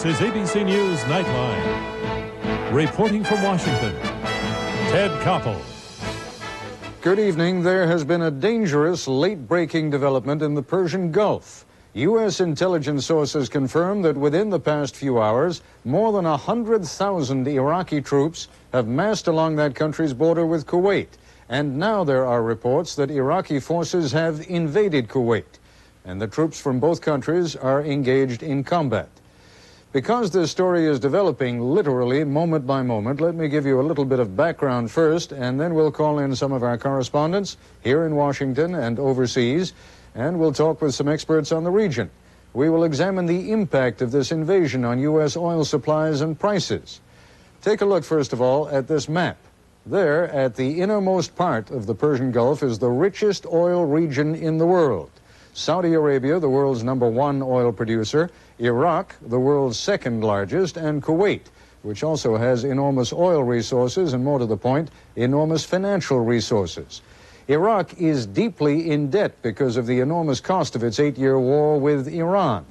This is ABC News Nightline. Reporting from Washington, Ted Koppel. Good evening. There has been a dangerous late-breaking development in the Persian Gulf. U.S. intelligence sources confirm that within the past few hours, more than 100,000 Iraqi troops have massed along that country's border with Kuwait. And now there are reports that Iraqi forces have invaded Kuwait, and the troops from both countries are engaged in combat. Because this story is developing literally moment by moment, let me give you a little bit of background first, and then we'll call in some of our correspondents here in Washington and overseas, and we'll talk with some experts on the region. We will examine the impact of this invasion on U.S. oil supplies and prices. Take a look, first of all, at this map. There, at the innermost part of the Persian Gulf, is the richest oil region in the world. Saudi Arabia, the world's #1 oil producer, Iraq, the world's second largest, and Kuwait, which also has enormous oil resources and, more to the point, enormous financial resources. Iraq is deeply in debt because of the enormous cost of its 8-year war with Iran.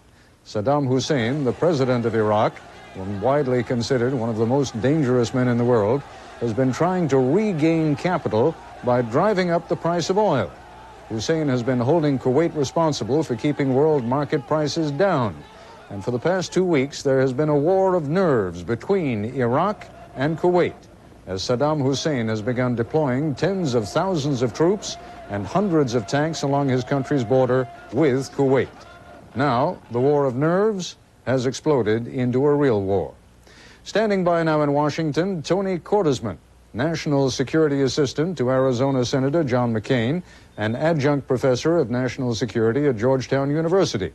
Saddam Hussein, the president of Iraq, widely considered one of the most dangerous men in the world, has been trying to regain capital by driving up the price of oil. Hussein has been holding Kuwait responsible for keeping world market prices down. And for the past 2 weeks, there has been a war of nerves between Iraq and Kuwait, as Saddam Hussein has begun deploying tens of thousands of troops and hundreds of tanks along his country's border with Kuwait. Now, the war of nerves has exploded into a real war. Standing by now in Washington, Tony Cordesman, National Security Assistant to Arizona Senator John McCain, and adjunct professor of national security at Georgetown University.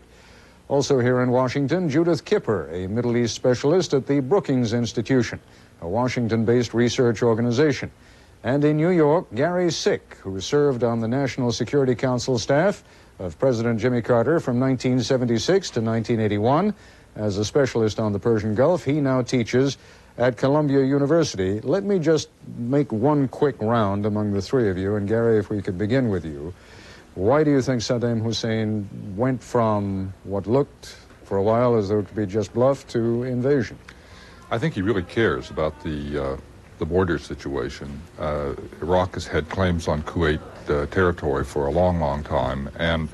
Also here in Washington, Judith Kipper, a Middle East specialist at the Brookings Institution, a Washington-based research organization. And in New York, Gary Sick, who served on the National Security Council staff of President Jimmy Carter from 1976 to 1981. As a specialist on the Persian Gulf, he now teaches at Columbia University. Let me just make one quick round among the three of you, and Gary, if we could begin with you. Why do you think Saddam Hussein went from what looked for a while as though it could be just bluff to invasion? I think he really cares about the border situation. Iraq has had claims on Kuwait territory for a long, long time, and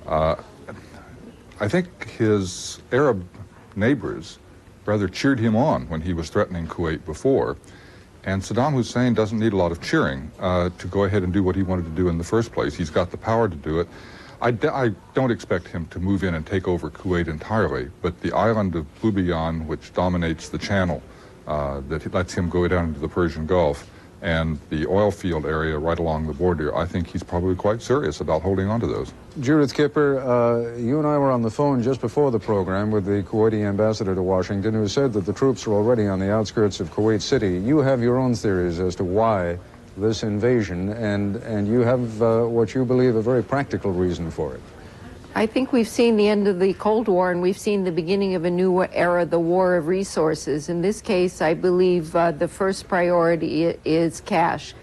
I think his Arab neighbors rather cheered him on when he was threatening Kuwait before. And Saddam Hussein doesn't need a lot of cheering to go ahead and do what he wanted to do in the first place. He's got the power to do it. I don't expect him to move in and take over Kuwait entirely, but the island of Bubiyan, which dominates the channel that lets him go down into the Persian Gulf, and the oil field area right along the border, I think he's probably quite serious about holding on to those. Judith Kipper, you and I were on the phone just before the program with the Kuwaiti ambassador to Washington, who said that the troops are already on the outskirts of Kuwait City. You have your own theories as to why this invasion, and you have what you believe a very practical reason for it. I think we've seen the end of the Cold War, and we've seen the beginning of a new era, the war of resources. In this case, I believe the first priority is cash.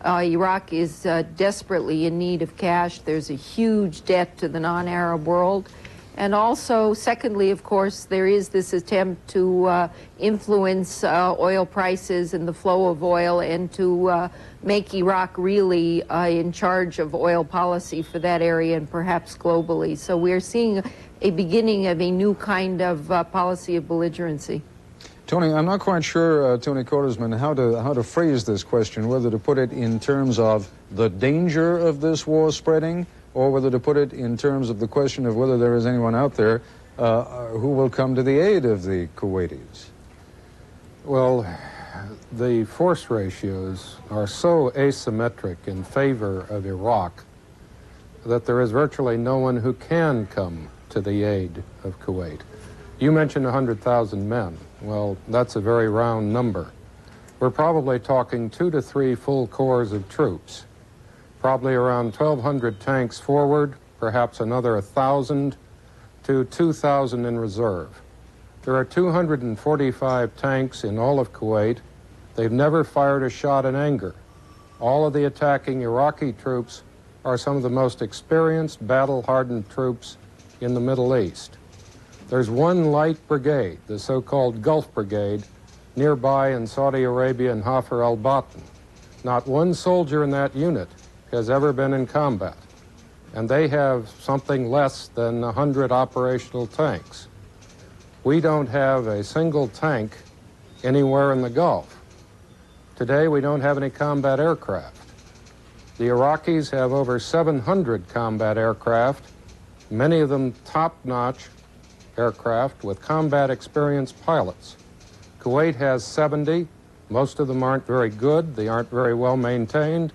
Iraq is desperately in need of cash. There's a huge debt to the non-Arab world. And also, secondly, of course, there is this attempt to influence oil prices and the flow of oil, and to make Iraq really in charge of oil policy for that area and perhaps globally. So we're seeing a beginning of a new kind of policy of belligerency. Tony, I'm not quite sure, Tony Cordesman, how to phrase this question, whether to put it in terms of the danger of this war spreading, or whether to put it in terms of the question of whether there is anyone out there who will come to the aid of the Kuwaitis. Well, the force ratios are so asymmetric in favor of Iraq that there is virtually no one who can come to the aid of Kuwait. You mentioned 100,000 men. Well, that's a very round number. We're probably talking 2 to 3 full corps of troops, probably around 1,200 tanks forward, perhaps another 1,000 to 2,000 in reserve. There are 245 tanks in all of Kuwait. They've never fired a shot in anger. All of the attacking Iraqi troops are some of the most experienced, battle-hardened troops in the Middle East. There's one light brigade, the so-called Gulf Brigade, nearby in Saudi Arabia and Hafr al-Batin. Not one soldier in that unit has ever been in combat, and they have something less than 100 operational tanks. We don't have a single tank anywhere in the Gulf. Today, we don't have any combat aircraft. The Iraqis have over 700 combat aircraft, many of them top-notch aircraft with combat experienced pilots. Kuwait has 70. Most of them aren't very good, they aren't very well maintained,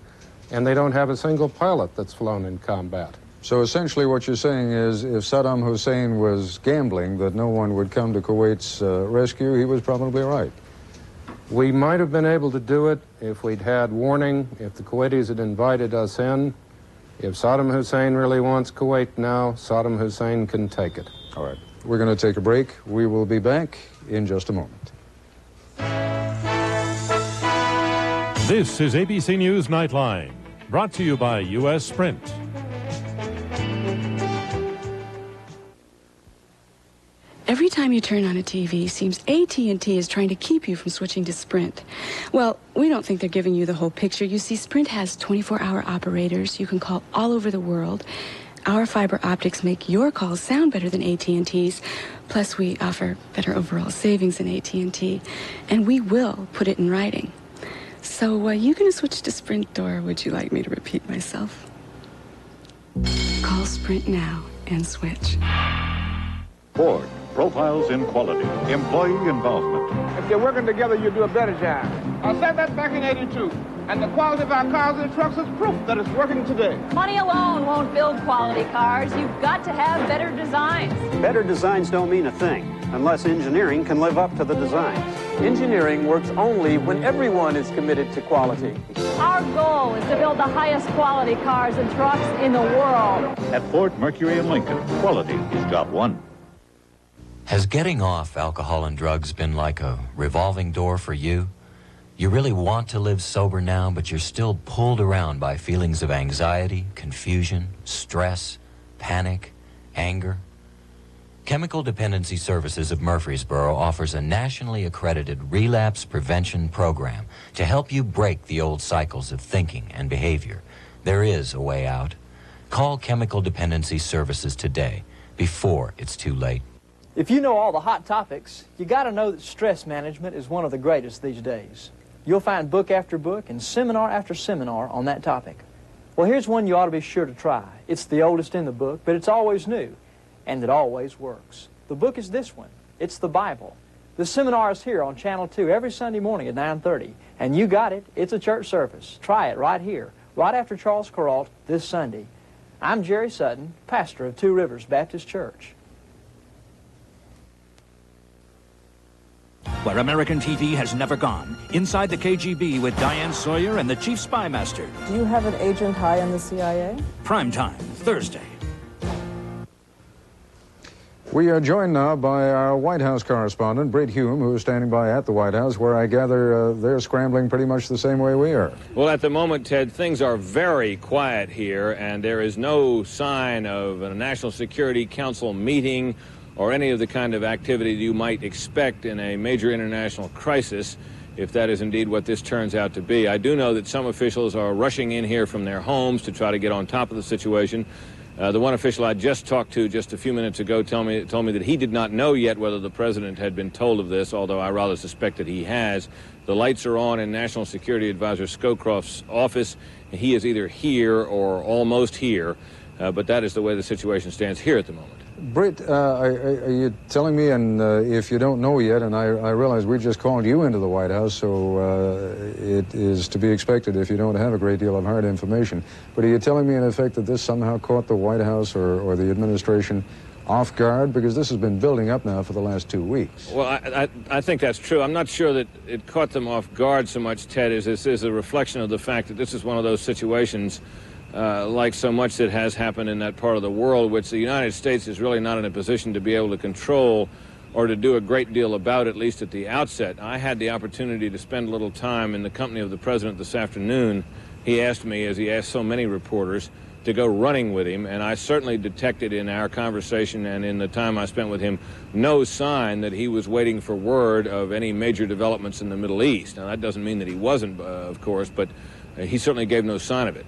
and they don't have a single pilot that's flown in combat. So essentially what you're saying is if Saddam Hussein was gambling that no one would come to Kuwait's rescue, he was probably right. We might have been able to do it if we'd had warning, if the Kuwaitis had invited us in. If Saddam Hussein really wants Kuwait now, Saddam Hussein can take it. All right. We're going to take a break. We will be back in just a moment. This is ABC News Nightline, brought to you by U.S. Sprint. Every time you turn on a TV, seems AT&T is trying to keep you from switching to Sprint. Well, we don't think they're giving you the whole picture. You see, Sprint has 24-hour operators. You can call all over the world. Our fiber optics make your calls sound better than AT&T's. Plus, we offer better overall savings than AT&T. And we will put it in writing. So, you going to switch to Sprint, or would you like me to repeat myself? Call Sprint now and switch. Ford profiles in quality, employee involvement. If you're working together, you do a better job. I said that back in '82, and the quality of our cars and trucks is proof that it's working today. Money alone won't build quality cars. You've got to have better designs. Better designs don't mean a thing unless engineering can live up to the designs. Engineering works only when everyone is committed to quality. Our goal is to build the highest quality cars and trucks in the world. At Ford, Mercury, and Lincoln, quality is job one. Has getting off alcohol and drugs been like a revolving door for you? You really want to live sober now, but you're still pulled around by feelings of anxiety, confusion, stress, panic, anger. Chemical Dependency Services of Murfreesboro offers a nationally accredited relapse prevention program to help you break the old cycles of thinking and behavior. There is a way out. Call Chemical Dependency Services today, before it's too late. If you know all the hot topics, you got to know that stress management is one of the greatest these days. You'll find book after book and seminar after seminar on that topic. Well, here's one you ought to be sure to try. It's the oldest in the book, but it's always new, and it always works. The book is this one. It's the Bible. The seminar is here on Channel 2 every Sunday morning at 9:30, and you got it. It's a church service. Try it right here, right after Charles Kuralt this Sunday. I'm Jerry Sutton, pastor of Two Rivers Baptist Church. Where American TV has never gone, inside the KGB with Diane Sawyer and the Chief Spy Master. Do you have an agent high in the CIA? Primetime, Thursday. We are joined now by our White House correspondent, Britt Hume, who is standing by at the White House, where I gather they're scrambling pretty much the same way we are. Well, at the moment, Ted, things are very quiet here, and there is no sign of a National Security Council meeting or any of the kind of activity you might expect in a major international crisis, if that is indeed what this turns out to be. I do know that some officials are rushing in here from their homes to try to get on top of the situation. The one official I just talked to just a few minutes ago told me that he did not know yet whether the president had been told of this, although I rather suspect that he has. The lights are on in National Security Advisor Scowcroft's office. He is either here or almost here, but that is the way the situation stands here at the moment. Britt, are you telling me, and if you don't know yet, and I realize we just called you into the White House, so it is to be expected if you don't have a great deal of hard information, but are you telling me in effect that this somehow caught the White House or the administration off guard? Because this has been building up now for the last 2 weeks. Well, I think that's true. I'm not sure that it caught them off guard so much, Ted, as this is a reflection of the fact that this is one of those situations like so much that has happened in that part of the world, which the United States is really not in a position to be able to control or to do a great deal about, at least at the outset. I had the opportunity to spend a little time in the company of the president this afternoon. He asked me, as he asked so many reporters, to go running with him, and I certainly detected in our conversation and in the time I spent with him no sign that he was waiting for word of any major developments in the Middle East. Now, that doesn't mean that he wasn't, of course, but he certainly gave no sign of it.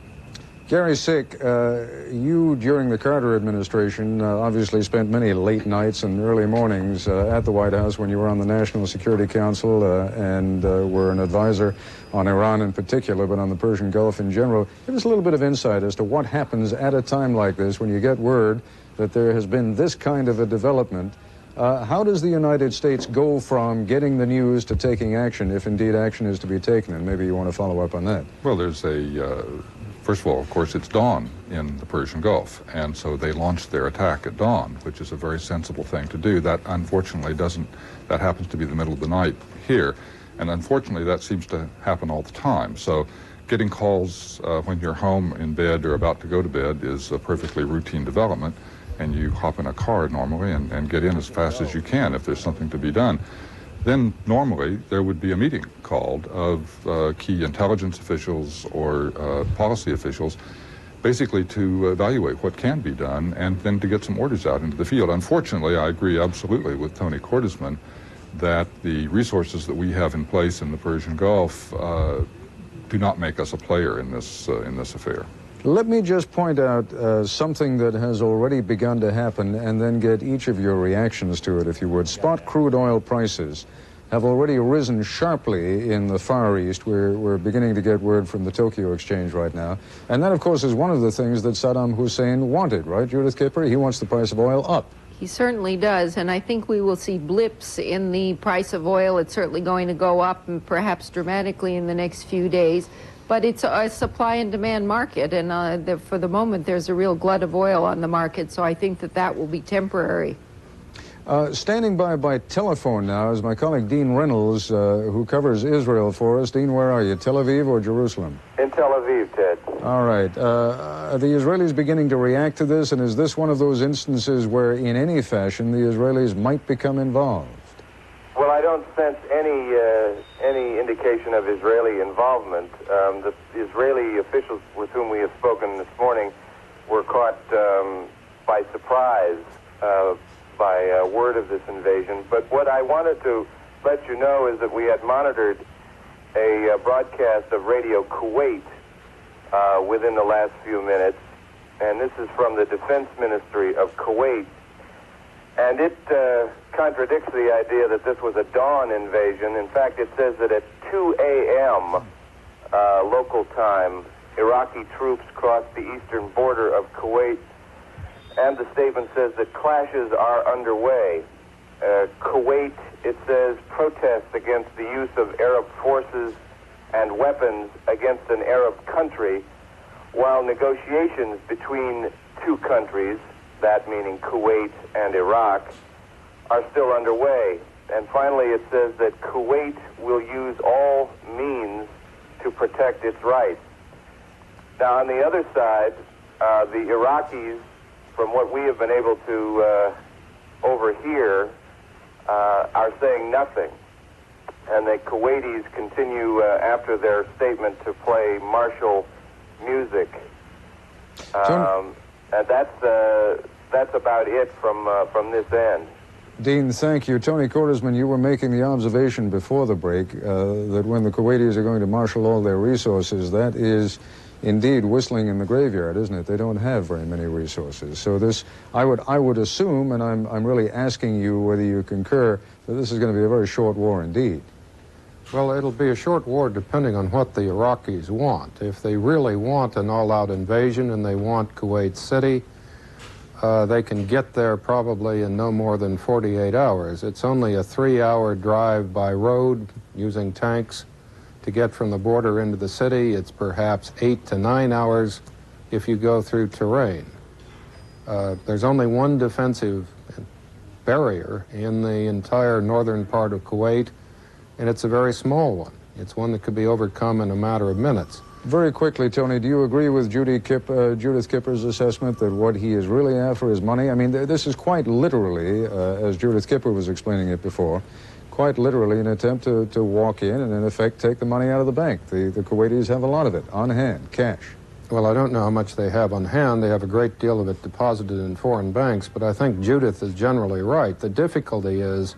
Gary Sick, you, during the Carter administration, obviously spent many late nights and early mornings at the White House when you were on the National Security Council and were an advisor on Iran in particular, but on the Persian Gulf in general. Give us a little bit of insight as to what happens at a time like this when you get word that there has been this kind of a development. How does the United States go from getting the news to taking action, if indeed action is to be taken? And maybe you want to follow up on that. Well, there's first of all, of course, it's dawn in the Persian Gulf, and so they launched their attack at dawn, which is a very sensible thing to do. That, unfortunately, that happens to be the middle of the night here, and unfortunately, that seems to happen all the time. So getting calls when you're home in bed or about to go to bed is a perfectly routine development, and you hop in a car normally and get in as fast as you can if there's something to be done. Then normally there would be a meeting called of key intelligence officials or policy officials, basically to evaluate what can be done and then to get some orders out into the field. Unfortunately, I agree absolutely with Tony Cordesman that the resources that we have in place in the Persian Gulf do not make us a player in this affair. Let me just point out something that has already begun to happen and then get each of your reactions to it, if you would. Spot crude oil prices have already risen sharply in the Far East. We're beginning to get word from the Tokyo Exchange right now. And that, of course, is one of the things that Saddam Hussein wanted, right, Judith Kipper? He wants the price of oil up. He certainly does, and I think we will see blips in the price of oil. It's certainly going to go up, and perhaps dramatically in the next few days. But it's a supply and demand market, and for the moment there's a real glut of oil on the market, so I think that will be temporary. Standing by telephone now is my colleague Dean Reynolds, who covers Israel for us. Dean, where are you, Tel Aviv or Jerusalem? In Tel Aviv, Ted. All right. Are the Israelis beginning to react to this, and is this one of those instances where, in any fashion, the Israelis might become involved? Well, I don't sense any indication of Israeli involvement. The Israeli officials with whom we have spoken this morning were caught by surprise by word of this invasion. But what I wanted to let you know is that we had monitored a broadcast of Radio Kuwait within the last few minutes, and this is from the Defense Ministry of Kuwait. And it contradicts the idea that this was a dawn invasion. In fact, it says that at 2 a.m. Local time, Iraqi troops crossed the eastern border of Kuwait, and the statement says that clashes are underway. Kuwait, it says, protests against the use of Arab forces and weapons against an Arab country, while negotiations between two countries, that meaning Kuwait and Iraq, are still underway. And finally, it says that Kuwait will use all means to protect its rights. Now, on the other side, the Iraqis, from what we have been able to overhear, are saying nothing. And the Kuwaitis continue, after their statement, to play martial music. And that's about it from this end. Dean, thank you. Tony Cordesman, you were making the observation before the break that when the Kuwaitis are going to marshal all their resources, that is indeed whistling in the graveyard, isn't it? They don't have very many resources. So this, I would assume, and I'm really asking you whether you concur, that this is going to be a very short war indeed. Well, it'll be a short war depending on what the Iraqis want. If they really want an all-out invasion and they want Kuwait City, they can get there probably in no more than 48 hours. It's only a 3-hour drive by road using tanks to get from the border into the city. It's perhaps 8 to 9 hours if you go through terrain. There's only one defensive barrier in the entire northern part of Kuwait, and it's a very small one. It's one that could be overcome in a matter of minutes. Very quickly, Tony, do you agree with Judith Kipper's assessment that what he is really after is money? I mean, this is quite literally, as Judith Kipper was explaining it before, quite literally an attempt to walk in and, in effect, take the money out of the bank. The Kuwaitis have a lot of it on hand, cash. Well, I don't know how much they have on hand. They have a great deal of it deposited in foreign banks, but I think Judith is generally right. The difficulty is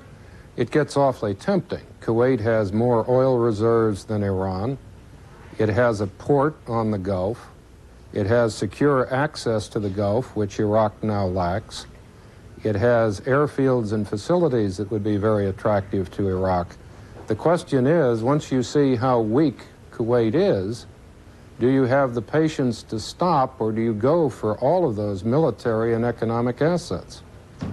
it gets awfully tempting. Kuwait has more oil reserves than Iran. It has a port on the Gulf. It has secure access to the Gulf, which Iraq now lacks. It has airfields and facilities that would be very attractive to Iraq. The question is, once you see how weak Kuwait is, do you have the patience to stop, or do you go for all of those military and economic assets?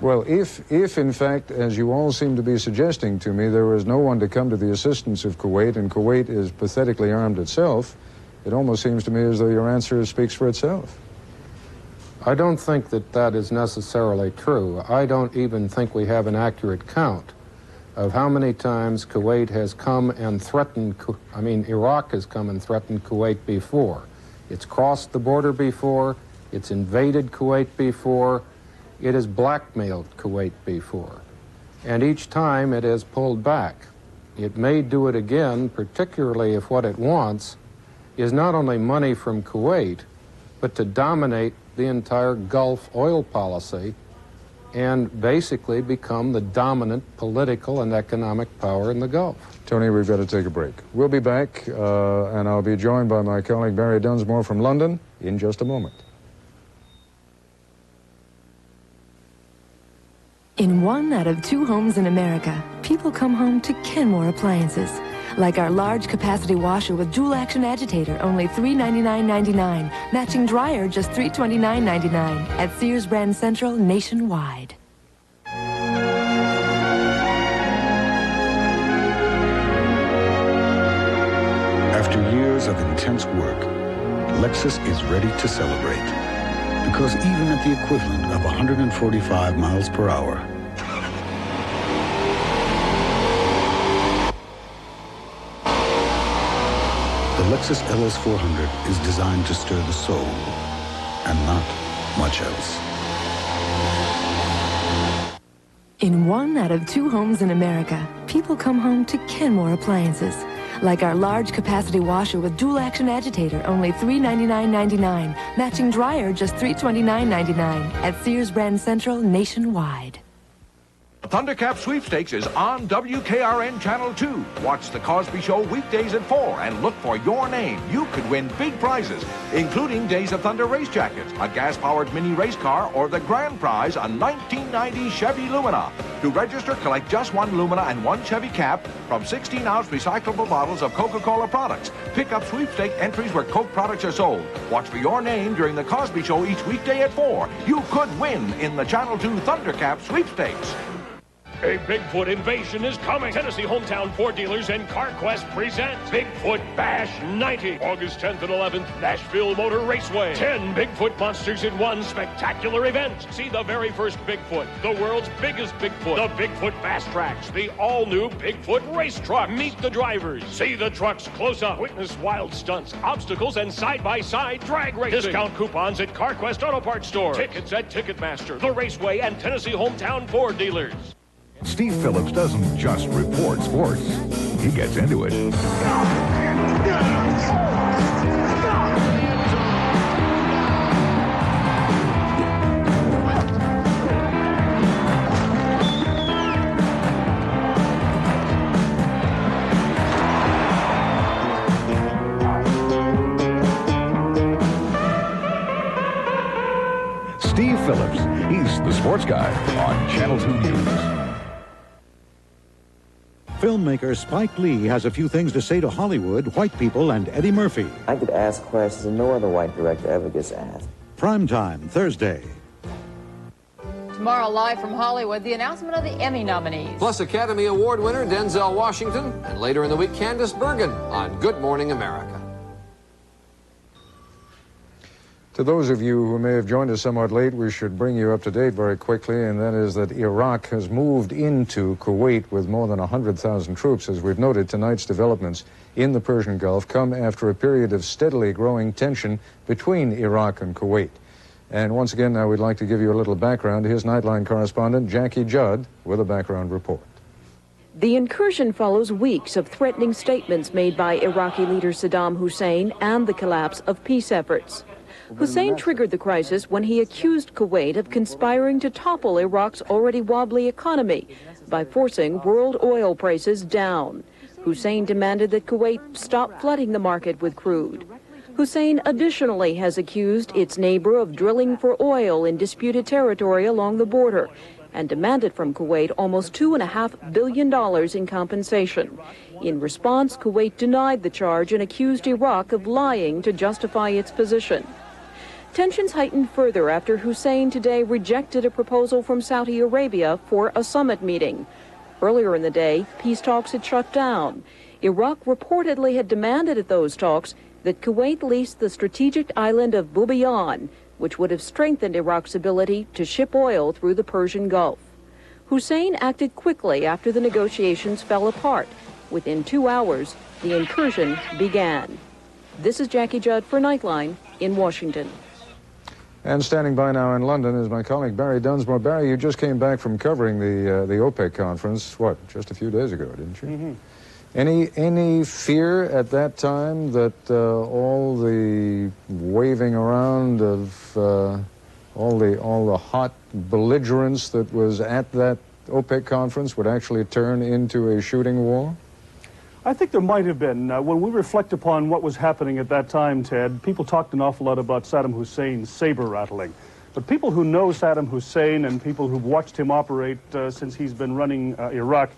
Well, if in fact, as you all seem to be suggesting to me, there was no one to come to the assistance of Kuwait, and Kuwait is pathetically armed itself, it almost seems to me as though your answer speaks for itself. I don't think that that is necessarily true. I don't even think we have an accurate count of how many times Kuwait has come and threatened, Iraq has come and threatened Kuwait before. It's crossed the border before, it's invaded Kuwait before, it has blackmailed Kuwait before. And each time it has pulled back. It may do it again, particularly if what it wants is not only money from Kuwait, but to dominate the entire Gulf oil policy and basically become the dominant political and economic power in the Gulf. Tony, we've got to take a break. We'll be back, and I'll be joined by my colleague Barry Dunsmore from London in just a moment. In 1 out of 2 homes in America, people come home to Kenmore appliances. Like our large capacity washer with dual action agitator, only $399.99. Matching dryer, just $329.99 at Sears Brand Central nationwide. After years of intense work, Lexus is ready to celebrate. Because even at the equivalent of 145 miles per hour, the Lexus LS400 is designed to stir the soul, and not much else. In 1 out of 2 homes in America, people come home to Kenmore appliances. Like our large capacity washer with dual action agitator, only $399.99. Matching dryer, just $329.99 at Sears Brand Central nationwide. The Thundercap Sweepstakes is on WKRN Channel 2. Watch The Cosby Show weekdays at 4 and look for your name. You could win big prizes, including Days of Thunder race jackets, a gas-powered mini race car, or the grand prize, a 1990 Chevy Lumina. To register, collect just 1 Lumina and 1 Chevy cap from 16-ounce recyclable bottles of Coca-Cola products. Pick up sweepstake entries where Coke products are sold. Watch for your name during The Cosby Show each weekday at 4. You could win in the Channel 2 Thundercap Sweepstakes. A Bigfoot invasion is coming. Tennessee hometown Ford dealers and CarQuest presents Bigfoot Bash 90. August 10th and 11th, Nashville Motor Raceway. 10 Bigfoot monsters in one spectacular event. See the very first Bigfoot, the world's biggest Bigfoot, the Bigfoot Fast Tracks, the all-new Bigfoot Race Truck. Meet the drivers. See the trucks close up. Witness wild stunts, obstacles, and side-by-side drag racing. Discount coupons at CarQuest Auto Parts Store. Tickets at Ticketmaster, the Raceway, and Tennessee hometown Ford dealers. Steve Phillips doesn't just report sports. He gets into it. Steve Phillips, he's the sports guy on Channel 2 News. Filmmaker Spike Lee has a few things to say to Hollywood, white people, and Eddie Murphy. I could ask questions that no other white director ever gets asked. Primetime, Thursday. Tomorrow, live from Hollywood, the announcement of the Emmy nominees. Plus Academy Award winner Denzel Washington, and later in the week, Candace Bergen on Good Morning America. To those of you who may have joined us somewhat late, we should bring you up to date very quickly, and that is that Iraq has moved into Kuwait with more than 100,000 troops. As we've noted, tonight's developments in the Persian Gulf come after a period of steadily growing tension between Iraq and Kuwait. And once again, now we'd like to give you a little background. Here's Nightline correspondent Jackie Judd with a background report. The incursion follows weeks of threatening statements made by Iraqi leader Saddam Hussein and the collapse of peace efforts. Hussein triggered the crisis when he accused Kuwait of conspiring to topple Iraq's already wobbly economy by forcing world oil prices down. Hussein demanded that Kuwait stop flooding the market with crude. Hussein additionally has accused its neighbor of drilling for oil in disputed territory along the border and demanded from Kuwait almost $2.5 billion in compensation. In response, Kuwait denied the charge and accused Iraq of lying to justify its position. Tensions heightened further after Hussein today rejected a proposal from Saudi Arabia for a summit meeting. Earlier in the day, peace talks had shut down. Iraq reportedly had demanded at those talks that Kuwait lease the strategic island of Bubiyan, which would have strengthened Iraq's ability to ship oil through the Persian Gulf. Hussein acted quickly after the negotiations fell apart. Within 2 hours, the incursion began. This is Jackie Judd for Nightline in Washington. And standing by now in London is my colleague Barry Dunsmore. Barry, you just came back from covering the OPEC conference, what, just a few days ago, didn't you? Mm-hmm. Any fear at that time that all the waving around of all the hot belligerence that was at that OPEC conference would actually turn into a shooting war? I think there might have been. When we reflect upon what was happening at that time, Ted, people talked an awful lot about Saddam Hussein's saber rattling. But people who know Saddam Hussein and people who've watched him operate since he's been running Iraq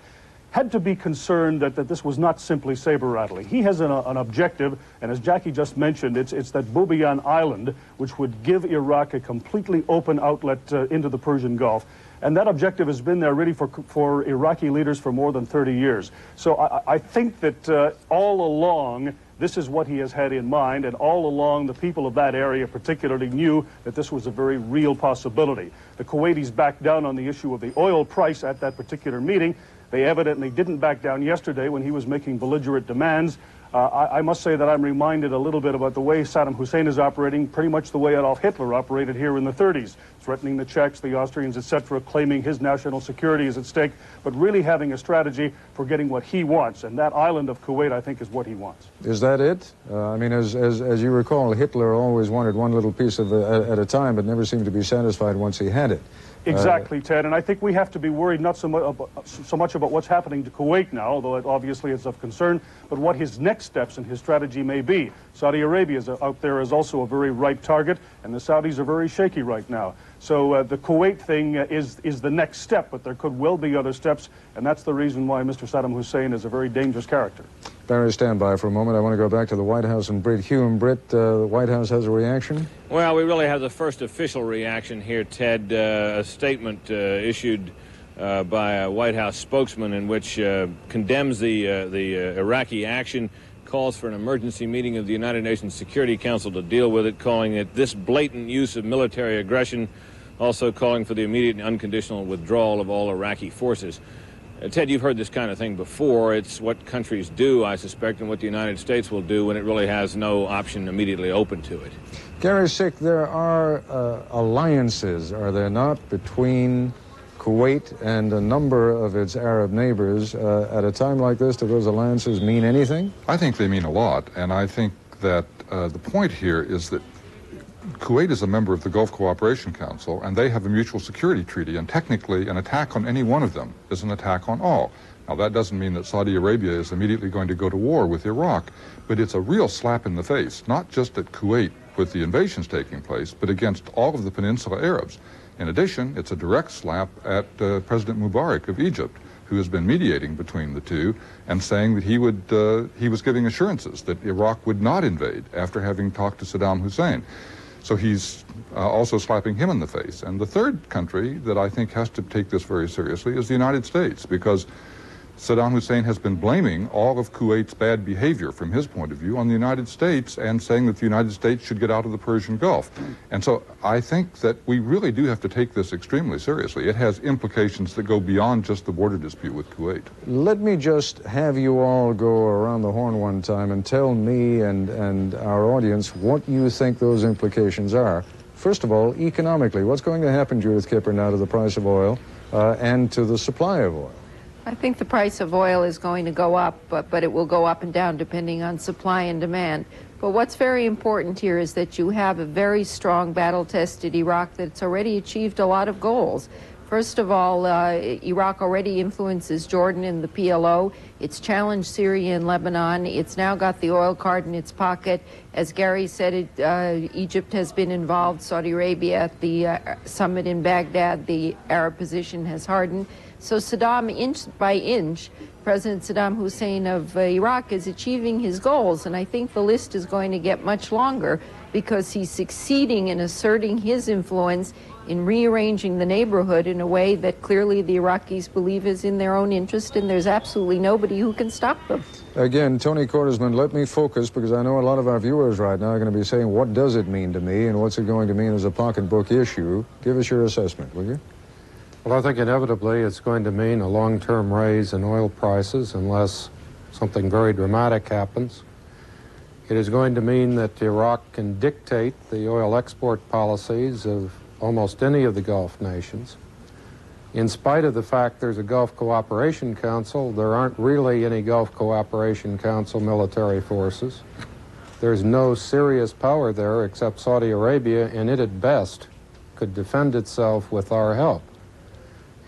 had to be concerned that this was not simply saber rattling. He has an objective, and as Jackie just mentioned, it's that Bubiyan Island, which would give Iraq a completely open outlet into the Persian Gulf. And that objective has been there really for Iraqi leaders for more than 30 years. So I think that all along, this is what he has had in mind, and all along the people of that area particularly knew that this was a very real possibility. The Kuwaitis backed down on the issue of the oil price at that particular meeting. They evidently didn't back down yesterday when he was making belligerent demands. I must say that I'm reminded a little bit about the way Saddam Hussein is operating, pretty much the way Adolf Hitler operated here in the 30s, threatening the Czechs, the Austrians, etc., claiming his national security is at stake, but really having a strategy for getting what he wants. And that island of Kuwait, I think, is what he wants. Is that it? I mean, as you recall, Hitler always wanted one little piece of at a time, but never seemed to be satisfied once he had it. Exactly, Ted, and I think we have to be worried not so much about what's happening to Kuwait now, although it obviously is of concern, but what his next steps in his strategy may be. Saudi Arabia out there is also a very ripe target, and the Saudis are very shaky right now. So the Kuwait thing is the next step, but there could well be other steps, and that's the reason why Mr. Saddam Hussein is a very dangerous character. Barry, stand by for a moment. I want to go back to the White House and Britt Hume. Britt, the White House has a reaction? Well, we really have the first official reaction here, Ted. A statement issued by a White House spokesman in which condemns the Iraqi action, calls for an emergency meeting of the United Nations Security Council to deal with it, calling it this blatant use of military aggression, also calling for the immediate and unconditional withdrawal of all Iraqi forces. Ted, you've heard this kind of thing before. It's what countries do, I suspect, and what the United States will do when it really has no option immediately open to it. Gary Sick, there are alliances, are there not, between Kuwait and a number of its Arab neighbors. At a time like this, do those alliances mean anything? I think they mean a lot, and I think that the point here is that Kuwait is a member of the Gulf Cooperation Council, and they have a mutual security treaty, and technically an attack on any one of them is an attack on all. Now, that doesn't mean that Saudi Arabia is immediately going to go to war with Iraq, but it's a real slap in the face, not just at Kuwait with the invasions taking place, but against all of the Peninsula Arabs. In addition, it's a direct slap at President Mubarak of Egypt, who has been mediating between the two and saying that he was giving assurances that Iraq would not invade after having talked to Saddam Hussein. So he's also slapping him in the face. And the third country that I think has to take this very seriously is the United States, because Saddam Hussein has been blaming all of Kuwait's bad behavior from his point of view on the United States and saying that the United States should get out of the Persian Gulf. And so I think that we really do have to take this extremely seriously. It has implications that go beyond just the border dispute with Kuwait. Let me just have you all go around the horn one time and tell me and our audience what you think those implications are. First of all, economically, what's going to happen, Judith Kipper, now to the price of oil and to the supply of oil? I think the price of oil is going to go up, but it will go up and down depending on supply and demand. But what's very important here is that you have a very strong battle-tested Iraq that's already achieved a lot of goals. First of all, Iraq already influences Jordan and the PLO. It's challenged Syria and Lebanon. It's now got the oil card in its pocket. As Gary said, Egypt has been involved. Saudi Arabia at the summit in Baghdad, the Arab position has hardened. So Saddam, inch by inch, President Saddam Hussein of Iraq is achieving his goals. And I think the list is going to get much longer because he's succeeding in asserting his influence in rearranging the neighborhood in a way that clearly the Iraqis believe is in their own interest, and there's absolutely nobody who can stop them. Again, Tony Cordesman, let me focus, because I know a lot of our viewers right now are going to be saying, what does it mean to me, and what's it going to mean as a pocketbook issue? Give us your assessment, will you? Well, I think inevitably it's going to mean a long-term raise in oil prices unless something very dramatic happens. It is going to mean that Iraq can dictate the oil export policies of almost any of the Gulf nations. In spite of the fact there's a Gulf Cooperation Council, there aren't really any Gulf Cooperation Council military forces. There's no serious power there except Saudi Arabia, and it at best could defend itself with our help.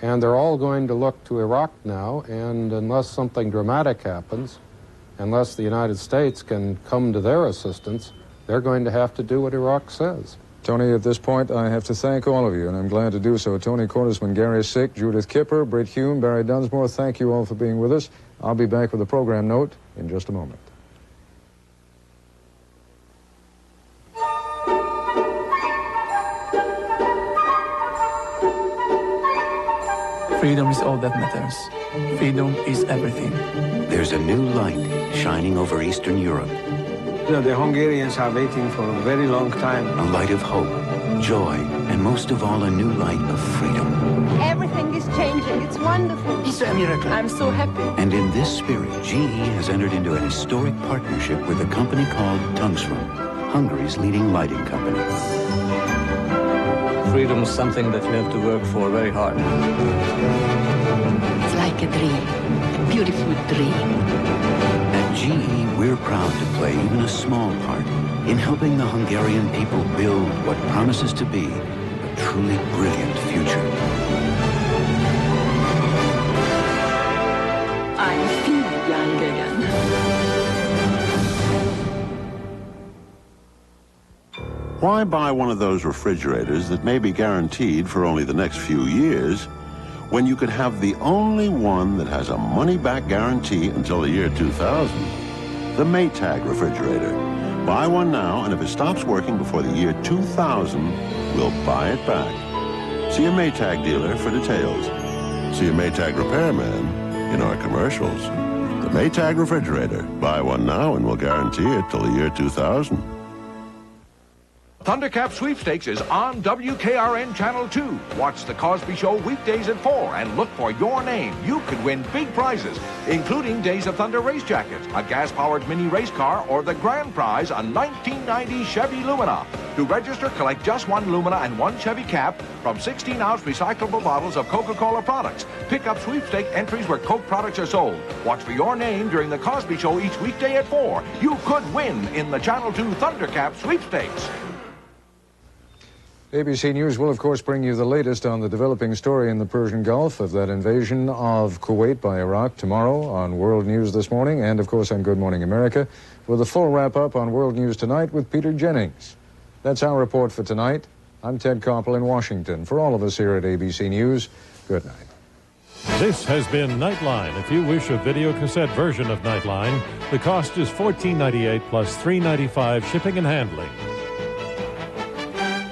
And they're all going to look to Iraq now, and unless something dramatic happens, unless the United States can come to their assistance, they're going to have to do what Iraq says. Tony, at this point, I have to thank all of you, and I'm glad to do so. Tony Cordesman, Gary Sick, Judith Kipper, Britt Hume, Barry Dunsmore, thank you all for being with us. I'll be back with a program note in just a moment. Freedom is all that matters. Freedom is everything. There's a new light shining over Eastern Europe. The Hungarians are waiting for a very long time. A light of hope, joy, and most of all, a new light of freedom. Everything is changing. It's wonderful. It's a miracle. I'm so happy. And in this spirit, GE has entered into an historic partnership with a company called Tungsram, Hungary's leading lighting company. Freedom is something that you have to work for very hard. It's like a dream, a beautiful dream. At GE, we're proud to play even a small part in helping the Hungarian people build what promises to be a truly brilliant future. I feel young again. Why buy one of those refrigerators that may be guaranteed for only the next few years when you could have the only one that has a money-back guarantee until the year 2000? The Maytag refrigerator. Buy one now, and if it stops working before the year 2000, we'll buy it back. See a Maytag dealer for details. See a Maytag repairman in our commercials. The Maytag refrigerator. Buy one now, and we'll guarantee it till the year 2000. Thundercap Sweepstakes is on WKRN Channel 2. Watch The Cosby Show weekdays at 4 and look for your name. You could win big prizes, including Days of Thunder race jackets, a gas-powered mini race car, or the grand prize, a 1990 Chevy Lumina. To register, collect just one Lumina and one Chevy cap from 16-ounce recyclable bottles of Coca-Cola products. Pick up sweepstake entries where Coke products are sold. Watch for your name during The Cosby Show each weekday at 4. You could win in the Channel 2 Thundercap Sweepstakes. ABC News will, of course, bring you the latest on the developing story in the Persian Gulf of that invasion of Kuwait by Iraq tomorrow on World News This Morning and, of course, on Good Morning America, with a full wrap-up on World News Tonight with Peter Jennings. That's our report for tonight. I'm Ted Koppel in Washington. For all of us here at ABC News, good night. This has been Nightline. If you wish a video cassette version of Nightline, the cost is $14.98 plus $3.95 shipping and handling.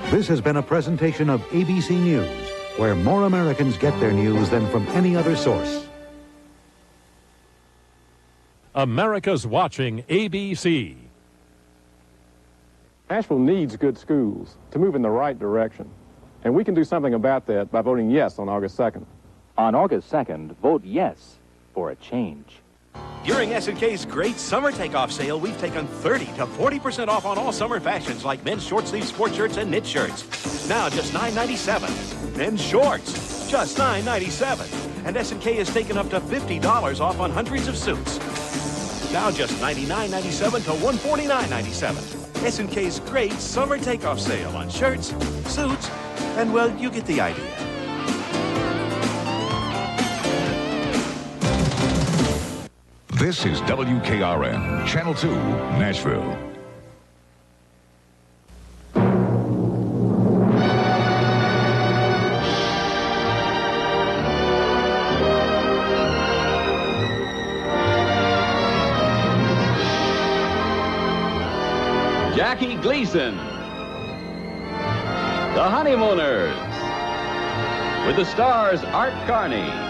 This has been a presentation of ABC News, where more Americans get their news than from any other source. America's watching ABC. Asheville needs good schools to move in the right direction, and we can do something about that by voting yes on August 2nd. On August 2nd, vote yes for a change. During S&K's great summer takeoff sale, we've taken 30 to 40% off on all summer fashions like men's short-sleeve sport shirts and knit shirts. Now just $9.97. Men's shorts, just $9.97. And S&K has taken up to $50 off on hundreds of suits. Now just $99.97 to $149.97. S&K's great summer takeoff sale on shirts, suits, and, well, you get the idea. This is WKRN, Channel 2, Nashville. Jackie Gleason, The Honeymooners, with the stars Art Carney,